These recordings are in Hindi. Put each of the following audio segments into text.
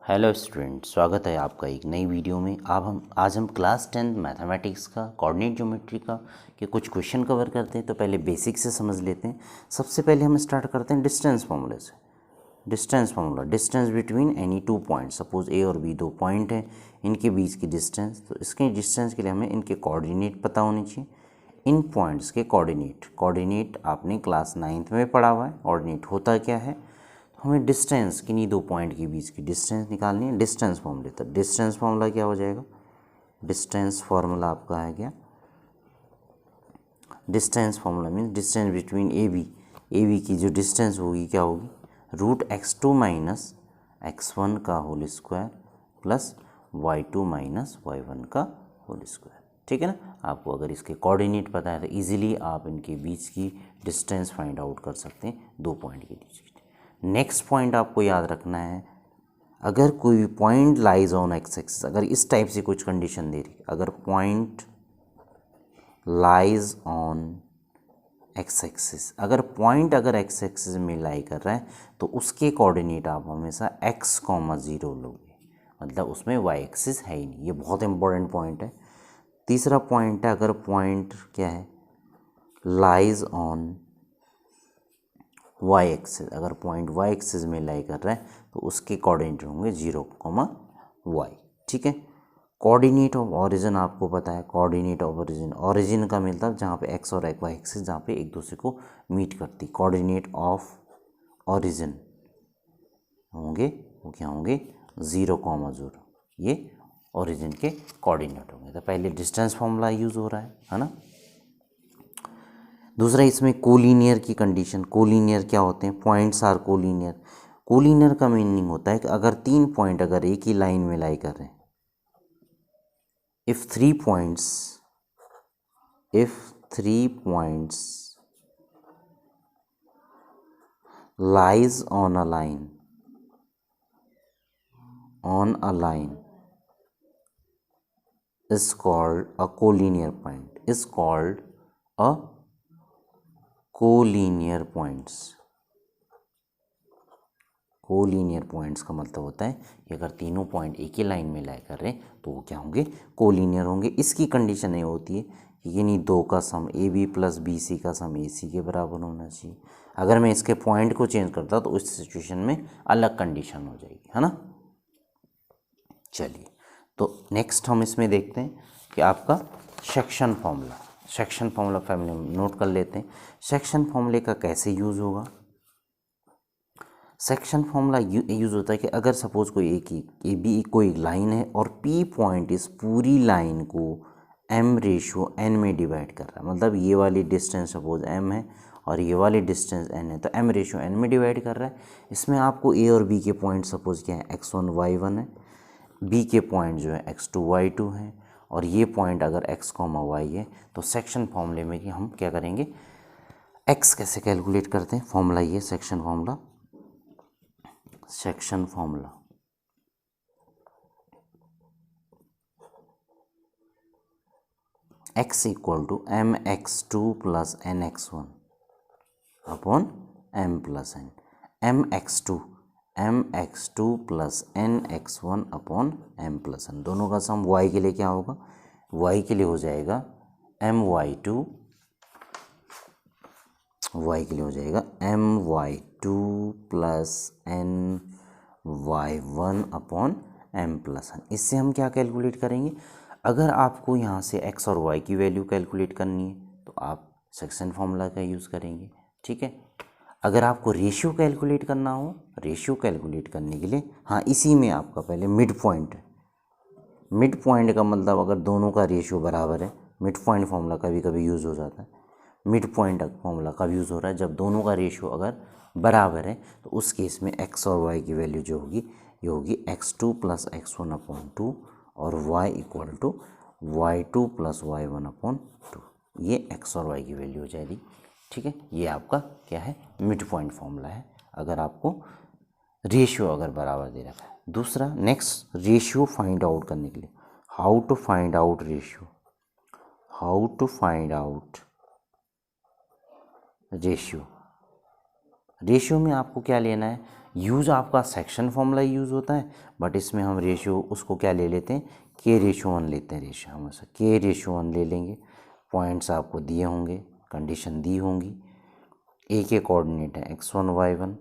हेलो स्टूडेंट, स्वागत है आपका एक नई वीडियो में। आज हम क्लास 10 मैथमेटिक्स का कोऑर्डिनेट ज्योमेट्री का के कुछ क्वेश्चन कवर करते हैं। तो पहले बेसिक से समझ लेते हैं। सबसे पहले हम स्टार्ट करते हैं डिस्टेंस फार्मूले से। Distance formula, distance between any two point. Suppose A और बी दो पॉइंट हैं, इनके बीच की डिस्टेंस। तो इसके डिस्टेंस के लिए हमें इनके कोऑर्डिनेट पता होने चाहिए। इन पॉइंट्स के कोऑर्डिनेट आपने क्लास 9th में पढ़ा हुआ है। कोऑर्डिनेट होता क्या है, हमें डिस्टेंस किन्हीं दो पॉइंट के बीच की डिस्टेंस निकालनी है। डिस्टेंस फॉर्मूले, तो डिस्टेंस फॉर्मूला क्या हो जाएगा, डिस्टेंस फॉर्मूला आपका है क्या, distance formula means distance between A B की जो डिस्टेंस होगी क्या होगी, √x2 माइनस x1 का whole square plus y2 minus y1 का होल स्क्वायर। ठीक है ना। आपको अगर इसके कोऑर्डिनेट पता है तो इजीली आप इनके बीच की डिस्टेंस फाइंड आउट कर सकते हैं, दो पॉइंट के बीच की। नेक्स्ट पॉइंट आपको याद रखना है, अगर कोई point lies on x axis, अगर इस टाइप से कुछ कंडीशन दे रही, अगर point lies on x axis, अगर एक्स एक्सिस में लाई कर रहा है तो उसके कोऑर्डिनेट आप हमेशा x,0 लोगे, मतलब उसमें y एक्सिस है ही नहीं। ये बहुत इंपॉर्टेंट पॉइंट है। तीसरा पॉइंट है, अगर पॉइंट क्या है, लाइज ऑन y एक्सिस, अगर पॉइंट y एक्सिस में लाई कर रहा है तो उसके कोऑर्डिनेट होंगे 0,y। ठीक है। कोऑर्डिनेट ऑफ ओरिजिन आपको पता है, कोऑर्डिनेट ऑफ ओरिजिन का मतलब जहाँ पे x और y एक्सिस जहाँ पे एक दूसरे को मीट करती, कोऑर्डिनेट ऑफ ओरिजिन होंगे वो क्या होंगे, 0,0। ये ओरिजिन के कोऑर्डिनेट होंगे। तो पहले डिस्टेंस फॉर्मूला यूज़ हो रहा है ना। दूसरा इसमें कोलिनियर की कंडीशन। कोलिनियर क्या होते हैं, पॉइंट्स आर कोलिनियर। कोलिनियर का मीनिंग होता है कि अगर तीन पॉइंट अगर एक ही लाइन में लाई कर रहे हैं, if three points lies on a line is called a collinear point, is called a collinear points. Collinear points का मतलब होता है कि अगर तीनों पॉइंट एक ही लाइन में लाई कर रहे हैं तो वो क्या होंगे, कोलिनियर होंगे। इसकी कंडीशन ये होती है कि यानी दो का सम AB प्लस BC का सम AC के बराबर होना चाहिए। अगर मैं इसके पॉइंट को चेंज करता तो उस सिचुएशन में अलग कंडीशन हो जाएगी, है ना। चलिए, तो नेक्स्ट हम इसमें देखते हैं कि आपका सेक्शन फार्मूला फैमिली में नोट कर लेते हैं। सेक्शन फार्मूले का कैसे यूज़ होगा, सेक्शन फार्मूला यूज़ होता है कि अगर सपोज कोई ए बी कोई लाइन है और P पॉइंट इस पूरी लाइन को m/n में डिवाइड कर रहा है, मतलब ये वाली डिस्टेंस सपोज m है और ये वाली डिस्टेंस n है, तो m/n में डिवाइड कर रहा है। इसमें आपको A और B के पॉइंट सपोज क्या है, x1 y1 है, B के पॉइंट जो है x2 y2 है, और ये पॉइंट अगर x, y है, तो सेक्शन फार्मूले में कि हम क्या करेंगे, x कैसे कैलकुलेट करते हैं, फॉर्मूला ये section formula x equal to mx2 plus nx1 upon m plus n, mx2 plus nx1 upon m plus n। दोनों का सम y के लिए क्या होगा, y के लिए हो जाएगा my2, y के लिए हो जाएगा my2 plus ny1 upon m plus n। इससे हम क्या कैलकुलेट करेंगे, अगर आपको यहाँ से x और y की वैल्यू कैलकुलेट करनी है तो आप सेक्शन फार्मूला का यूज़ करेंगे। ठीक है। अगर आपको रेशियो कैलकुलेट करना हो, रेशियो कैलकुलेट करने के लिए, हाँ इसी में आपका पहले मिड पॉइंट है। मिड पॉइंट का मतलब अगर दोनों का रेशियो बराबर है, मिड पॉइंट फार्मूला कभी कभी यूज़ हो जाता है। मिड पॉइंट फार्मूला कब यूज़ हो रहा है, जब दोनों का रेशियो अगर बराबर है, तो उस केस में x और y की वैल्यू जो होगी ये होगी x2 प्लस x1 अपॉन 2 और y equal to y2 plus y1 upon 2। ये x और y की वैल्यू हो जाएगी। ठीक है। ये आपका क्या है, मिड पॉइंट फार्मूला है, अगर आपको रेशियो अगर बराबर दे रखा है। दूसरा नेक्स्ट, रेशियो फाइंड आउट करने के लिए, how to find out ratio, ratio में आपको क्या लेना है, यूज़ आपका सेक्शन फॉर्मूला यूज़ होता है, बट इसमें हम रेशियो उसको क्या ले लेते हैं, K/1 लेते हैं। रेशियो हमेशा K/1 ले लेंगे। पॉइंट्स आपको दिए होंगे, कंडीशन दी होंगी। ए के कोऑर्डिनेट है x1 y1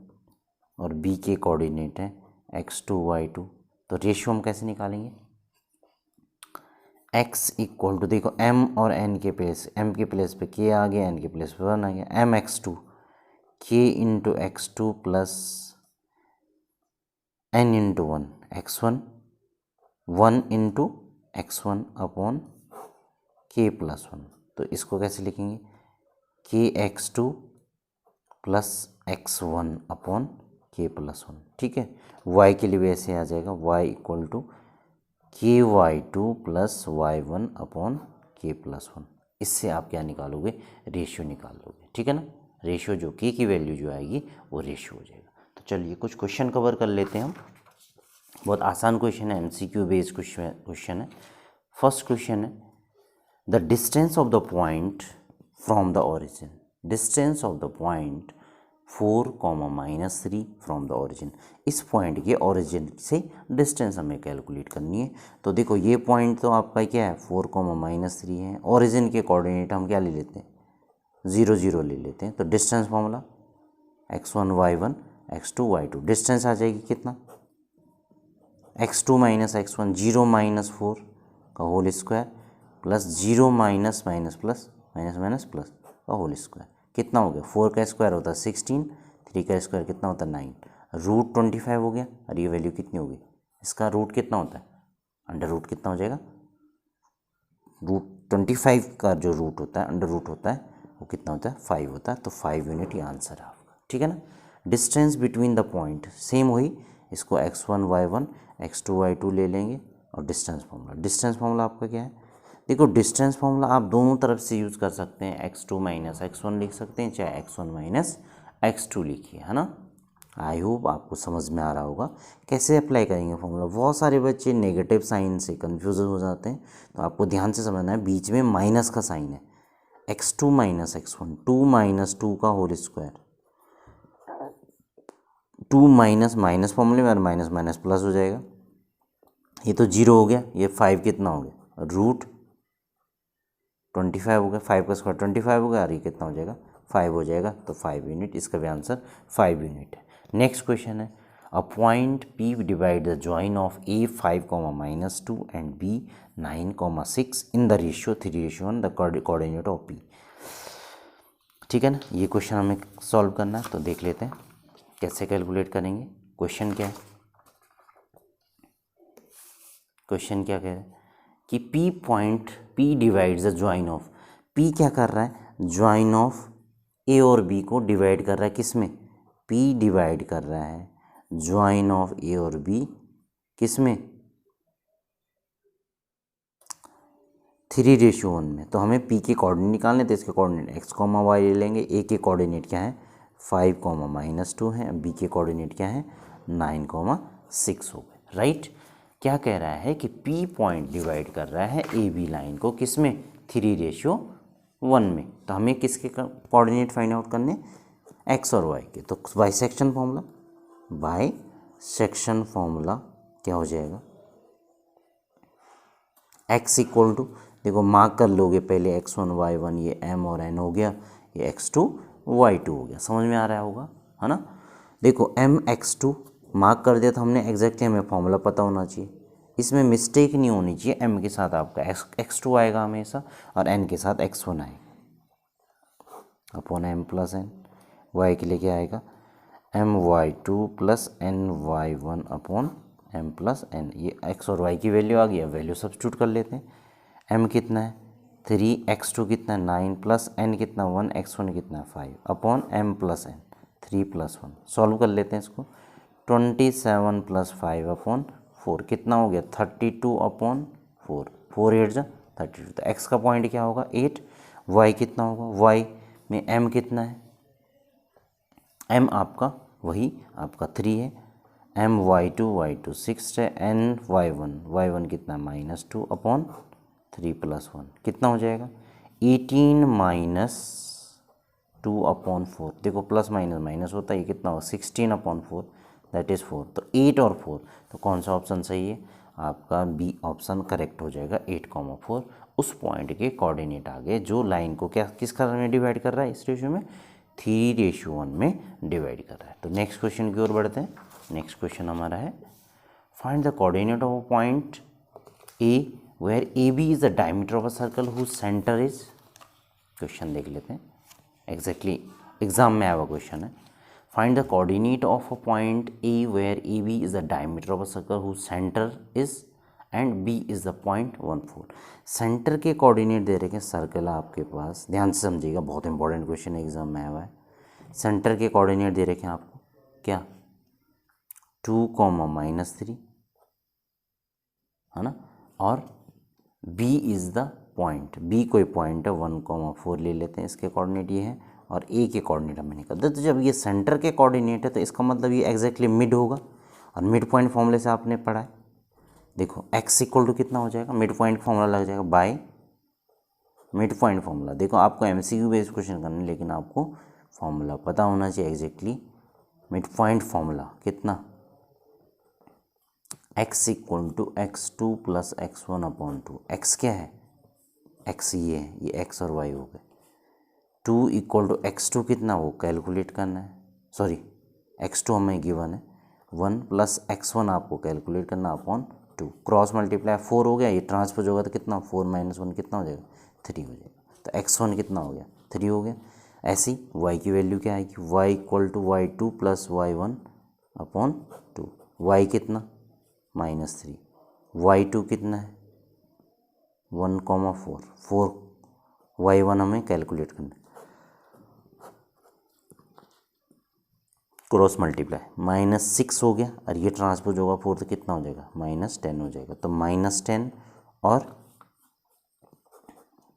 और बी के कोऑर्डिनेट है x2 y2। तो रेशियो हम कैसे निकालेंगे, x इक्वल टू, देखो m और n के प्लेस, m के प्लेस पे k आ गया, n के प्लेस पे 1 आ गया, mx2 k into x2 plus n into 1 x1, 1 into x1 upon k plus 1। तो इसको कैसे लिखेंगे, kx2 plus x1 upon k plus 1। ठीक है, y के लिए भी ऐसे आ जाएगा, y equal to ky2 plus y1 upon k plus 1। इससे आप क्या निकालोगे, रेशियो निकाल लोगे। ठीक है ना, रेशियो जो k की वैल्यू जो आएगी वो रेशियो हो जाएगा। तो चलिए कुछ क्वेश्चन कवर कर लेते हैं हम। बहुत आसान क्वेश्चन है, MCQ बेस्ड क्वेश्चन है। फर्स्ट क्वेश्चन है, the distance of the point from the origin, distance of the point 4, from the origin. इस पॉइंट के ओरिजिन से डिस्टेंस हमें कैलकुलेट करनी है। तो देखो ये पॉइंट तो आपका क्या है, 4, है। ओरिजिन के कोऑर्डिनेट हम क्या ले लेते हैं, 0, 0 ले लेते हैं। तो distance formula x1 y1 x2 y2, distance आ जाएगी कितना, x2 माइनस x1, 0 माइनस 4 का whole square plus 0 minus minus plus minus minus plus का होल स्क्वायर। कितना हो गया, 4 का स्क्वायर होता है 16, 3 का स्क्वायर कितना होता है 9, रूट 25 हो गया। और ये वैल्यू कितनी होगी, इसका रूट कितना होता है, अंडर रूट कितना हो जाएगा, रूट 25 का जो रूट होता है, अंडर रूट होता है, वो कितना होता है 5 होता है। तो 5 यूनिट ये आंसर है आपका। ठीक है ना, distance between the point same हुई, इसको x1 y1 x2 y2 ले लेंगे। और डिस्टेंस फार्मूला, डिस्टेंस फार्मूला आपका क्या है, देखो डिस्टेंस फार्मूला आप दोनों तरफ से यूज़ कर सकते हैं, x2 माइनस x1 लिख सकते हैं, चाहे x1 माइनस x2 लिखिए, है ना। आई होप आपको समझ में आ रहा होगा कैसे अप्लाई करेंगे फॉर्मूला। बहुत सारे बच्चे नेगेटिव साइन से कन्फ्यूज हो जाते हैं, तो आपको ध्यान से समझना है, बीच में माइनस का साइन है, x2 माइनस x1, 2 माइनस 2 का होल स्क्वायर, 2 माइनस माइनस फॉर्मूले में, और माइनस माइनस प्लस हो जाएगा। ये तो 0 हो गया, ये 5 कितना हो गया, रूट 25 हो गया, 5 का स्क्वायर 25 हो गया, और ये कितना हो जाएगा 5 हो जाएगा। तो 5 यूनिट, इसका भी आंसर 5 यूनिट है। नेक्स्ट क्वेश्चन है, a point P divide the join of A 5, -2 and B 9, 6 in the ratio 3:1 the coordinate of P। ठीक है ना, ये क्वेश्चन हमें सॉल्व करना है। तो देख लेते हैं कैसे कैलकुलेट करेंगे। क्वेश्चन क्या है, क्वेश्चन क्या कह रहा है कि P divides the join of, P क्या कर रहा है, जॉइन ऑफ A और B को डिवाइड कर रहा है, किस में, P डिवाइड कर रहा है जॉइन ऑफ A और B किस में, 3:1 में। तो हमें P के कोऑर्डिनेट निकालने, तो इसके कोऑर्डिनेट x, y ले लेंगे। A के कोऑर्डिनेट क्या है 5, -2 है, B के कोऑर्डिनेट क्या है 9, 6 हो गए। राइट, क्या कह रहा है कि P पॉइंट डिवाइड कर रहा है AB लाइन को किस में, 3:1 में। तो हमें किसके कोऑर्डिनेट फाइंड आउट करने, x और y के। तो by section formula, by section formula क्या हो जाएगा, x इक्वल टू, देखो मार्क कर लोगे पहले x1 y1, ये m और n हो गया, ये x2 y2 हो गया। समझ में आ रहा होगा, है ना। देखो m x2 मार्क कर दिया, तो हमने एग्जैक्टली हमें फॉर्मूला पता होना चाहिए, इसमें मिस्टेक नहीं होनी चाहिए। m के साथ आपका x2 आएगा हमेशा, और n के साथ x1 आएगा, upon m plus n। y के लिए क्या आएगा, my2 plus ny1 upon m plus n। ये x और y की वैल्यू आ गई, वैल्यू सब्स्टिट्यूट कर लेते हैं। m कितना है 3, x2 कितना है 9, प्लस n कितना 1, x1 कितना है 5 upon m plus n, 3 plus 1। Solve कर लेते हैं इसको, 27 प्लस 5 अपॉन 4 कितना हो गया 32 अपॉन 4, 4 8 जा 32। तो x का पॉइंट क्या होगा 8, y कितना होगा, y में m कितना है, m आपका वही आपका 3 है, my2 6 है, y1 कितना -2 अपॉन 3 प्लस 1 कितना हो जाएगा 18 -2 अपॉन 4। देखो प्लस माइनस माइनस होता है, ये कितना हो 16 अपॉन 4, दैट इज़ 4, तो 8 और 4, तो कौन सा ऑप्शन सही है? आपका बी ऑप्शन करेक्ट हो जाएगा, 8,4 उस पॉइंट के कोऑर्डिनेट आ गए जो लाइन को क्या किस कलर में डिवाइड कर रहा है, इस रेशियो में 3:1 में डिवाइड कर रहा है। तो नेक्स्ट क्वेश्चन की ओर बढ़ते हैं। नेक्स्ट क्वेश्चन हमारा है find the coordinate of a point A where A B is the diameter of a circle whose centre is. Question देख लेते हैं, एग्जैक्टली एग्जाम में आया हुआ क्वेश्चन है। Find the coordinate of a point A where A B is the diameter of a circle whose centre is and B is the point 1,4। Centre के कोऑर्डिनेट दे रखे हैं, सर्कल आपके पास, ध्यान से समझिएगा, बहुत इंपॉर्टेंट क्वेश्चन एग्जाम में आया हुआ है। सेंटर के कोऑर्डिनेट दे रखे हैं आपको क्या, 2,-3 है ना, और B is the point, B कोई पॉइंट है, 1,4 ले लेते हैं, इसके कोऑर्डिनेट ये है, और A के कोऑर्डिनेट हमें निकालते हैं। तो जब ये सेंटर के कोऑर्डिनेट है तो इसका मतलब ये एग्जैक्टली मिड होगा, और मिड पॉइंट फॉर्मूले से आपने पढ़ा है, देखो x इक्वल टू कितना हो जाएगा, मिड पॉइंट फॉर्मूला लग जाएगा बाय मिड पॉइंट फॉर्मूला। देखो आपको MCQ बेस्ड क्वेश्चन करना है, लेकिन आपको फॉर्मूला पता होना चाहिए एग्जैक्टली। मिड पॉइंट फॉर्मूला कितना, x equal to x2 plus x1/2। x क्या है, x ये है, ये x और y हो गए। 2 इक्वल टू x2 कितना, वो कैलकुलेट करना है, सॉरी x2 हमें गिवन है, 1 प्लस x1 आपको कैलकुलेट करना अपॉन 2, क्रॉस मल्टीप्लाई 4 हो गया, ये ट्रांसपोज होगा तो कितना, 4 - 1 कितना हो जाएगा, 3 हो जाएगा। तो x1 कितना हो गया, 3 हो गया। ऐसी y की वैल्यू क्या आएगी, y equal to y2 plus y1/2। y कितना -3, y2 कितना है 1,4, 4 y1 हमें कैलकुलेट करना है, क्रॉस मल्टीप्लाई -6 हो गया, और ये ट्रांसपोज होगा 4 तो कितना हो जाएगा, -10 हो जाएगा। तो -10 और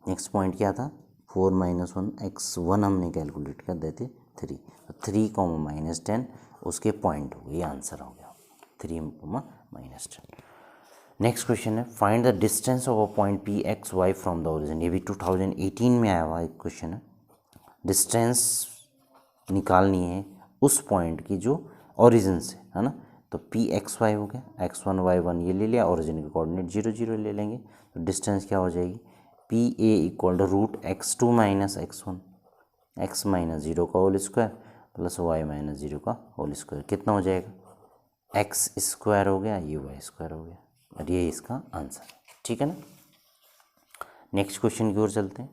नेक्स्ट पॉइंट क्या था, 4 - 1 x1 हमने कैलकुलेट कर देते 3, तो 3, -10 उसके पॉइंट हो गए, ये आंसर हो गया 3, -10। नेक्स्ट क्वेश्चन है find the distance of a point P X Y from the origin. ये भी 2018 में आया हुआ एक क्वेश्चन है। डिस्टेंस निकालनी है उस पॉइंट की जो ओरिजिन से है ना, तो पी एक्स वाई हो गया, x1 y1 ये ले लिया, ओरिजिन के कोऑर्डिनेट 0 0 ले लेंगे, तो डिस्टेंस क्या हो जाएगी, P A equal to √x2 - x1, x -0 का होल स्क्वायर प्लस y -0 का होल स्क्वायर, कितना हो जाएगा, x स्क्वायर हो गया, ये y स्क्वायर हो गया, और ये इसका आंसर है। ठीक है ना। नेक्स्ट क्वेश्चन की ओर चलते हैं।